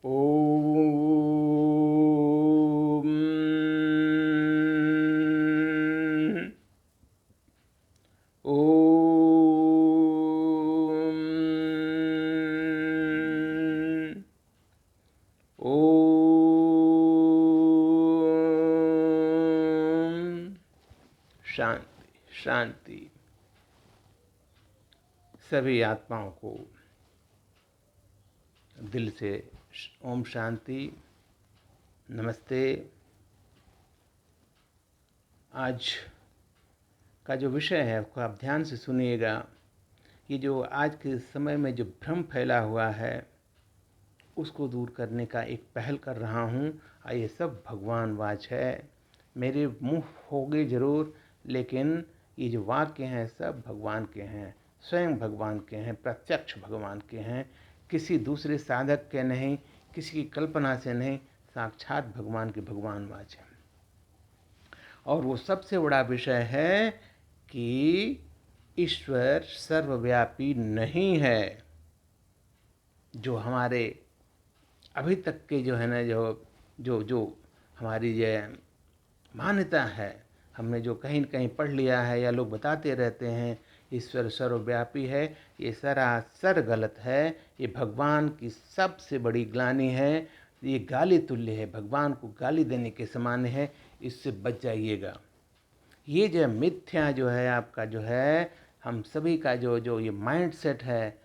ओम ओम ओम। शांति शांति। सभी आत्माओं को दिल से ओम शांति, नमस्ते। आज का जो विषय है उसको आप ध्यान से सुनिएगा। कि जो आज के समय में जो भ्रम फैला हुआ है उसको दूर करने का एक पहल कर रहा हूँ। और ये सब भगवान वाच है। मेरे मुँह होंगे ज़रूर, लेकिन ये जो वाक्य हैं सब भगवान के हैं, स्वयं भगवान के हैं, प्रत्यक्ष भगवान के हैं। किसी दूसरे साधक के नहीं, किसी की कल्पना से नहीं, साक्षात भगवान के भगवान वाच है। और वो सबसे बड़ा विषय है कि ईश्वर सर्वव्यापी नहीं है। जो हमारे अभी तक के जो है ना, जो जो जो हमारी ये मान्यता है, हमने जो कहीं न कहीं पढ़ लिया है या लोग बताते रहते हैं ईश्वर सर्वव्यापी है, ये सरासर गलत है। ये भगवान की सबसे बड़ी ग्लानि है। ये गाली तुल्य है, भगवान को गाली देने के समान है। इससे बच जाइएगा। ये जो मिथ्या जो है आपका जो है, हम सभी का जो जो ये माइंड सेट है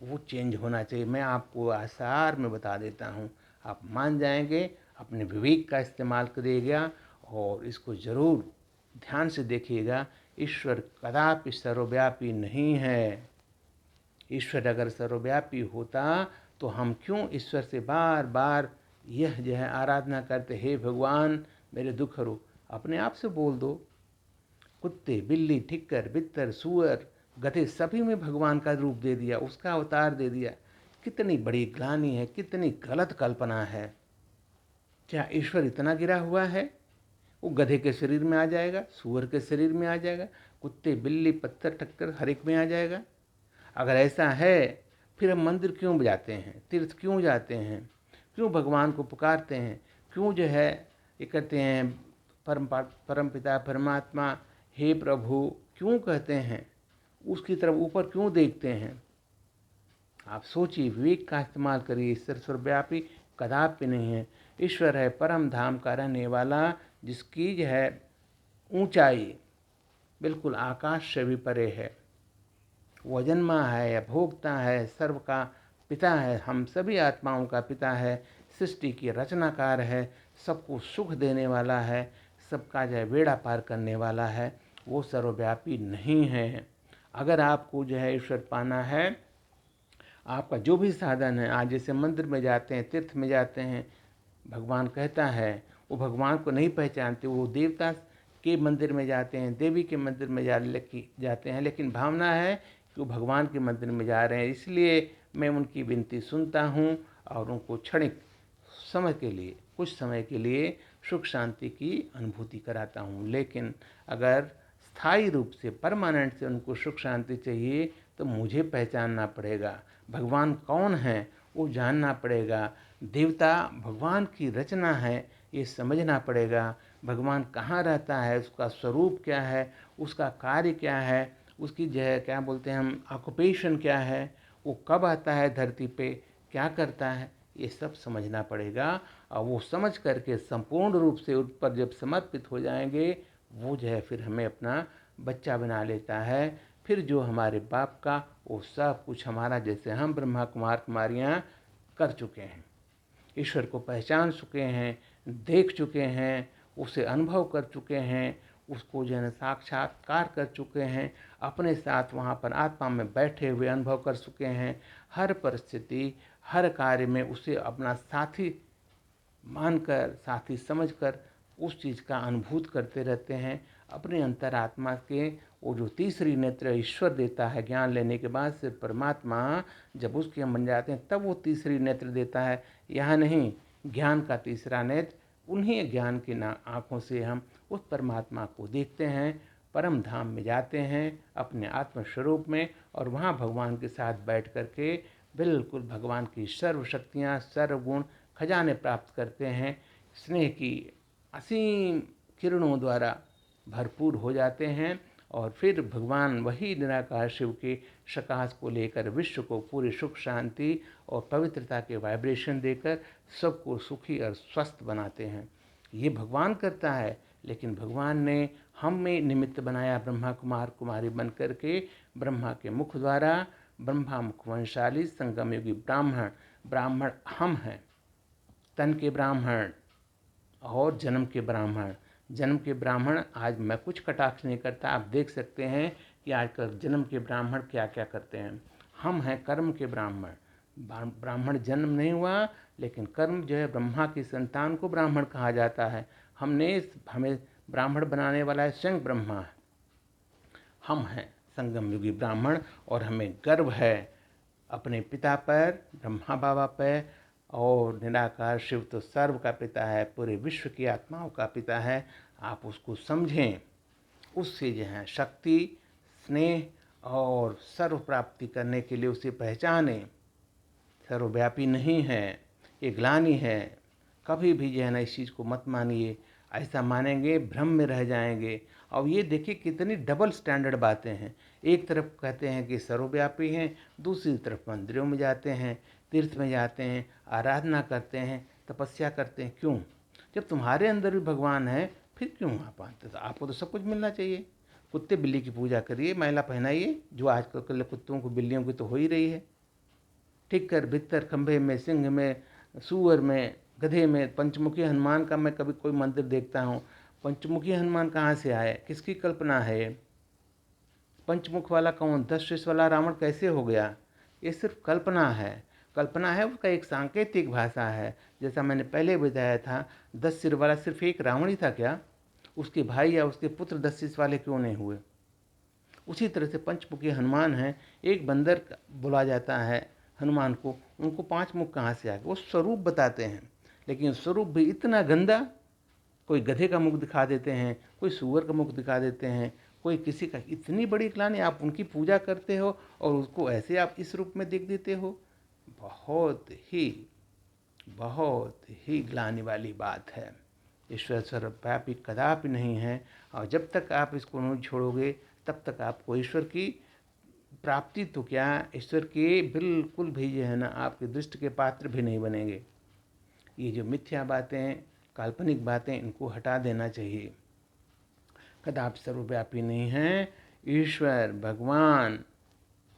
वो चेंज होना चाहिए। मैं आपको आसार में बता देता हूँ, आप मान जाएंगे, अपने विवेक का इस्तेमाल करिएगा और इसको ज़रूर ध्यान से देखिएगा। ईश्वर कदापि सर्वव्यापी नहीं है। ईश्वर अगर सर्वव्यापी होता तो हम क्यों ईश्वर से बार बार यह जो है आराधना करते, हे भगवान मेरे दुख हरो। अपने आप से बोल दो। कुत्ते, बिल्ली, ठिक्कर, बित्तर, सूअर, गधे सभी में भगवान का रूप दे दिया, उसका अवतार दे दिया। कितनी बड़ी ग्लानि है, कितनी गलत कल्पना है। क्या ईश्वर इतना गिरा हुआ है? वो गधे के शरीर में आ जाएगा, सूअर के शरीर में आ जाएगा, कुत्ते, बिल्ली, पत्थर, टक्कर हर एक में आ जाएगा। अगर ऐसा है फिर हम मंदिर क्यों जाते हैं, तीर्थ क्यों जाते हैं, क्यों भगवान को पुकारते हैं, क्यों जो है ये कहते हैं परम पिता परमात्मा हे प्रभु क्यों कहते हैं, उसकी तरफ ऊपर क्यों देखते हैं? आप सोचिए, विवेक का इस्तेमाल करिए। ईश्वर सर्वव्यापी कदापि नहीं है। ईश्वर है परम धाम का रहने वाला, जिसकी जो है ऊंचाई बिल्कुल आकाश से भी परे है। वो अजन्मा है या भोगता है, सर्व का पिता है, हम सभी आत्माओं का पिता है, सृष्टि की रचनाकार है, सबको सुख देने वाला है, सबका जो है बेड़ा पार करने वाला है। वो सर्वव्यापी नहीं है। अगर आपको जो है ईश्वर पाना है, आपका जो भी साधन है, आज जैसे मंदिर में जाते हैं, तीर्थ में जाते हैं, भगवान कहता है वो भगवान को नहीं पहचानते, वो देवता के मंदिर में जाते हैं, देवी के मंदिर में जाते हैं, लेकिन भावना है कि वो भगवान के मंदिर में जा रहे हैं। इसलिए मैं उनकी विनती सुनता हूँ और उनको क्षणिक समय के लिए, कुछ समय के लिए सुख शांति की अनुभूति कराता हूँ। लेकिन अगर स्थायी रूप से, परमानेंट से उनको सुख शांति चाहिए तो मुझे पहचानना पड़ेगा। भगवान कौन है वो जानना पड़ेगा। देवता भगवान की रचना है ये समझना पड़ेगा। भगवान कहाँ रहता है, उसका स्वरूप क्या है, उसका कार्य क्या है, उसकी जो है क्या बोलते हैं हम ऑक्यूपेशन क्या है, वो कब आता है धरती पे, क्या करता है, ये सब समझना पड़ेगा। और वो समझ करके संपूर्ण रूप से उस पर जब समर्पित हो जाएंगे, वो जो है फिर हमें अपना बच्चा बना लेता है। फिर जो हमारे बाप का वो सब कुछ हमारा, जैसे हम ब्रह्मा कुमार कुमारियाँ कर चुके हैं, ईश्वर को पहचान चुके हैं, देख चुके हैं, उसे अनुभव कर चुके हैं, उसको जो है साक्षात्कार कर चुके हैं, अपने साथ वहाँ पर आत्मा में बैठे हुए अनुभव कर चुके हैं। हर परिस्थिति, हर कार्य में उसे अपना साथी मानकर, साथी समझकर उस चीज़ का अनुभूत करते रहते हैं। अपने अंतरात्मा के वो जो तीसरी नेत्र ईश्वर देता है, ज्ञान लेने के बाद से परमात्मा जब उसके हम बन जाते हैं तब वो तीसरी नेत्र देता है। यहाँ नहीं, ज्ञान का तीसरा नेत्र, उन्हीं ज्ञान की आँखों से हम उस परमात्मा को देखते हैं, परम धाम में जाते हैं अपने आत्मस्वरूप में, और वहाँ भगवान के साथ बैठ कर के बिल्कुल भगवान की सर्व शक्तियाँ, सर्व गुण खजाने प्राप्त करते हैं, स्नेह की असीम किरणों द्वारा भरपूर हो जाते हैं और फिर भगवान वही निराकार शिव के प्रकाश को लेकर विश्व को पूरी सुख शांति और पवित्रता के वाइब्रेशन देकर सबको सुखी और स्वस्थ बनाते हैं। ये भगवान करता है, लेकिन भगवान ने हम में निमित्त बनाया ब्रह्मा कुमार कुमारी बन कर के ब्रह्मा के मुख द्वारा ब्रह्मा मुखवंशाली संगम युगी ब्राह्मण। ब्राह्मण हम हैं, तन के ब्राह्मण और जन्म के ब्राह्मण। जन्म के ब्राह्मण, आज मैं कुछ कटाक्ष नहीं करता, आप देख सकते हैं कि आजकल जन्म के ब्राह्मण क्या क्या करते हैं। हम हैं कर्म के ब्राह्मण। ब्राह्मण जन्म नहीं हुआ, लेकिन कर्म जो है ब्रह्मा की संतान को ब्राह्मण कहा जाता है। हमें ब्राह्मण बनाने वाला है स्वयं ब्रह्मा है। हम हैं संगम युगी ब्राह्मण और हमें गर्व है अपने पिता पर, ब्रह्मा बाबा पर। और निराकार शिव तो सर्व का पिता है, पूरे विश्व की आत्माओं का पिता है। आप उसको समझें, उससे जो है शक्ति, स्नेह और सर्व प्राप्ति करने के लिए उसे पहचानें। सर्वव्यापी नहीं है, ये ग्लानि है। कभी भी जो है ना इस चीज़ को मत मानिए, ऐसा मानेंगे भ्रम में रह जाएंगे। और ये देखिए कितनी डबल स्टैंडर्ड बातें हैं। एक तरफ कहते हैं कि सर्वव्यापी हैं, दूसरी तरफ मंदिरों में जाते हैं, तीर्थ में जाते हैं, आराधना करते हैं, तपस्या करते हैं। क्यों? जब तुम्हारे अंदर भी भगवान है, फिर क्यों आप आते? तो आपको तो सब कुछ मिलना चाहिए। कुत्ते बिल्ली की पूजा करिए, मैला पहनाइए, जो आजकल के कुत्तों को बिल्लियों की तो हो ही रही है। टिक्कर भित्तर खंभे में, सिंह में, सूअर में, गधे में, पंचमुखी हनुमान का मैं कभी कोई मंदिर देखता हूँ, पंचमुखी हनुमान कहाँ से आए? किसकी कल्पना है? पंचमुख वाला कौन? 10 शीश वाला रावण कैसे हो गया? ये सिर्फ कल्पना है। कल्पना है, उसका एक सांकेतिक भाषा है। जैसा मैंने पहले बताया था, 10 सिर वाला सिर्फ एक रावण ही था क्या? उसके भाई या उसके पुत्र 10 शीश वाले क्यों नहीं हुए? उसी तरह से पंचमुखी हनुमान हैं। एक बंदर बोला जाता है हनुमान को, उनको 5 मुख कहाँ से आ गए? वो स्वरूप बताते हैं, लेकिन स्वरूप भी इतना गंदा। कोई गधे का मुख दिखा देते हैं, कोई सूअर का मुख दिखा देते हैं, कोई किसी का। इतनी बड़ी ग्लानि, आप उनकी पूजा करते हो और उसको ऐसे आप इस रूप में देख देते हो। बहुत ही ग्लानि वाली बात है। ईश्वर सर्वव्यापी कदापि नहीं है, और जब तक आप इसको नहीं छोड़ोगे तब तक आपको ईश्वर की प्राप्ति तो क्या, ईश्वर के बिल्कुल भी जो है ना आपके दृष्टि के पात्र भी नहीं बनेंगे। ये जो मिथ्या बातें, काल्पनिक बातें, इनको हटा देना चाहिए। कदापि सर्वव्यापी नहीं है। ईश्वर भगवान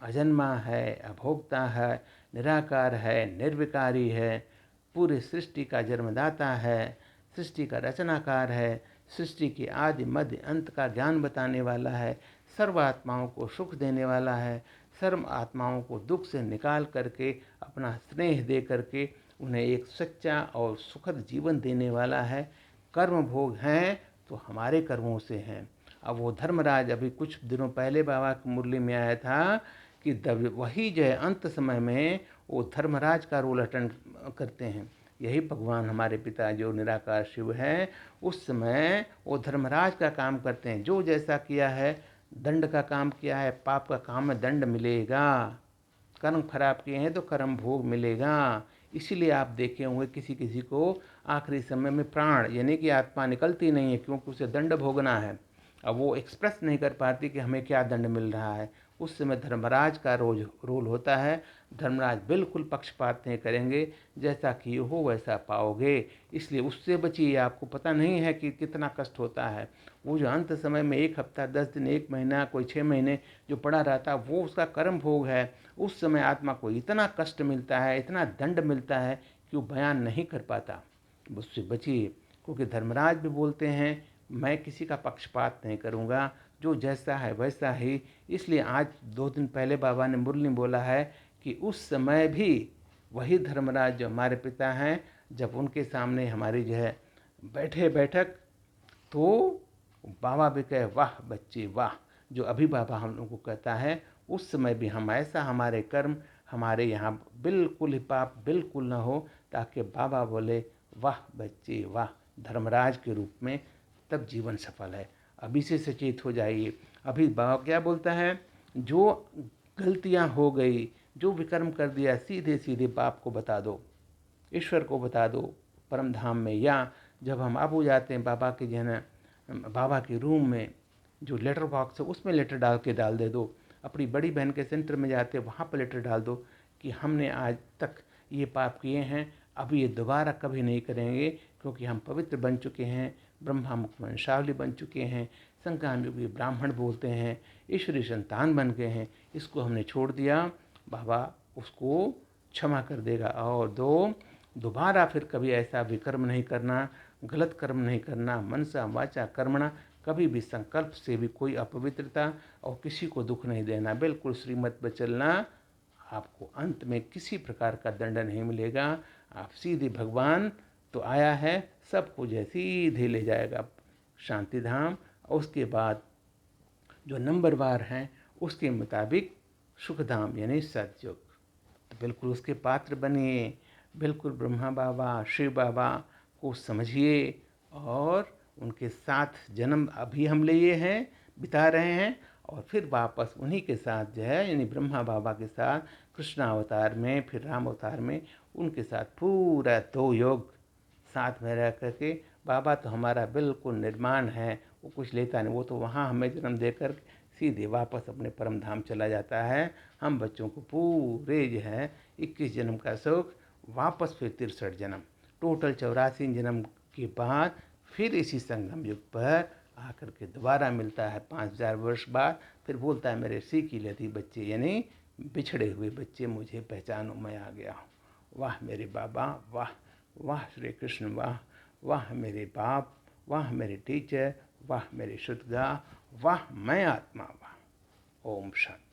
अजन्मा है, अभोक्ता है, निराकार है, निर्विकारी है, पूरी सृष्टि का जन्मदाता है, सृष्टि का रचनाकार है, सृष्टि के आदि मध्य अंत का ज्ञान बताने वाला है, सर्व आत्माओं को सुख देने वाला है, सर्व आत्माओं को दुख से निकाल करके अपना स्नेह दे करके उन्हें एक सच्चा और सुखद जीवन देने वाला है। कर्म भोग हैं तो हमारे कर्मों से हैं। अब वो धर्मराज, अभी कुछ दिनों पहले बाबा की मुरली में आया था कि वही जो है अंत समय में वो धर्मराज का रोल अटेंड करते हैं। यही भगवान हमारे पिता जो निराकार शिव है, उस समय वो धर्मराज का काम करते हैं। जो जैसा किया है, दंड का काम किया है, पाप का काम है, दंड मिलेगा। कर्म खराब किए हैं तो कर्म भोग मिलेगा। इसीलिए आप देखे होंगे किसी किसी को आखिरी समय में प्राण यानी कि आत्मा निकलती नहीं है, क्योंकि उसे दंड भोगना है। अब वो एक्सप्रेस नहीं कर पाती कि हमें क्या दंड मिल रहा है। उस समय धर्मराज का रोल होता है। धर्मराज बिल्कुल पक्षपात नहीं करेंगे, जैसा कि हो वैसा पाओगे। इसलिए उससे बचिए। आपको पता नहीं है कि कितना कष्ट होता है। वो जो अंत समय में 1 हफ्ता, 10 दिन, 1 महीना, कोई 6 महीने जो पड़ा रहता है, वो उसका कर्म भोग है। उस समय आत्मा को इतना कष्ट मिलता है, इतना दंड मिलता है कि वो बयान नहीं कर पाता। उससे बचिए, क्योंकि धर्मराज भी बोलते हैं मैं किसी का पक्षपात नहीं करूँगा, जो जैसा है वैसा ही। इसलिए आज 2 दिन पहले बाबा ने मुरली बोला है कि उस समय भी वही धर्मराज जो हमारे पिता हैं, जब उनके सामने हमारी जो है बैठे बैठक, तो बाबा भी कहे वाह बच्चे वाह। जो अभी बाबा हम लोगों को कहता है, उस समय भी हम ऐसा, हमारे कर्म हमारे यहाँ बिल्कुल ही पाप बिल्कुल ना हो, ताकि बाबा बोले वाह बच्चे वाह, धर्मराज के रूप में। तब जीवन सफल है। अभी से सचेत हो जाइए। अभी बाबा क्या बोलता है, जो गलतियां हो गई, जो विकर्म कर दिया, सीधे सीधे बाप को बता दो। ईश्वर को बता दो परम धाम में, या जब हम अब हो जाते हैं बाबा के जो है ना, बाबा के रूम में जो लेटर बॉक्स है उसमें लेटर डाल दे दो। अपनी बड़ी बहन के सेंटर में जाते वहाँ पर लेटर डाल दो कि हमने आज तक ये पाप किए हैं, अब ये दोबारा कभी नहीं करेंगे, क्योंकि हम पवित्र बन चुके हैं, ब्रह्मा मुख वंशावली बन चुके हैं, संक्रांत युगी ब्राह्मण बोलते हैं, ईश्वरी संतान बन गए हैं, इसको हमने छोड़ दिया। बाबा उसको क्षमा कर देगा। और दोबारा फिर कभी ऐसा विकर्म नहीं करना, गलत कर्म नहीं करना, मनसा वाचा कर्मणा, कभी भी संकल्प से भी कोई अपवित्रता और किसी को दुख नहीं देना, बिल्कुल श्रीमत पर चलना। आपको अंत में किसी प्रकार का दंड नहीं मिलेगा। आप सीधे, भगवान तो आया है सबको जो सीधे ले जाएगा शांति धाम, और उसके बाद जो नंबरवार हैं उसके मुताबिक सुखधाम यानी सतयुग। तो बिल्कुल उसके पात्र बनिए, बिल्कुल ब्रह्मा बाबा, शिव बाबा को समझिए, और उनके साथ जन्म अभी हम लिए हैं, बिता रहे हैं, और फिर वापस उन्हीं के साथ जो है यानी ब्रह्मा बाबा के साथ कृष्ण अवतार में, फिर राम अवतार में उनके साथ पूरा 2 योग साथ में रह करके। बाबा तो हमारा बिल्कुल निर्माण है, वो कुछ लेता नहीं, वो तो वहाँ हमें जन्म देकर सीधे वापस अपने परम धाम चला जाता है। हम बच्चों को पूरे जो है 21 जन्म का सुख, वापस फिर 63 जन्म, टोटल 84 जन्म के बाद फिर इसी संगम युग पर आकर के दोबारा मिलता है 5000 वर्ष बाद। फिर बोलता है मेरे सीखी लेती बच्चे, यानी बिछड़े हुए बच्चे, मुझे पहचानो मैं आ गया हूँ। वाह मेरे बाबा, वाह वाह श्री कृष्ण, वाह वाह मेरे बाप, वाह मेरे टीचर, वाह मेरे शुद्धगा, वाह मैं आत्मा, वाह। ओम शांति।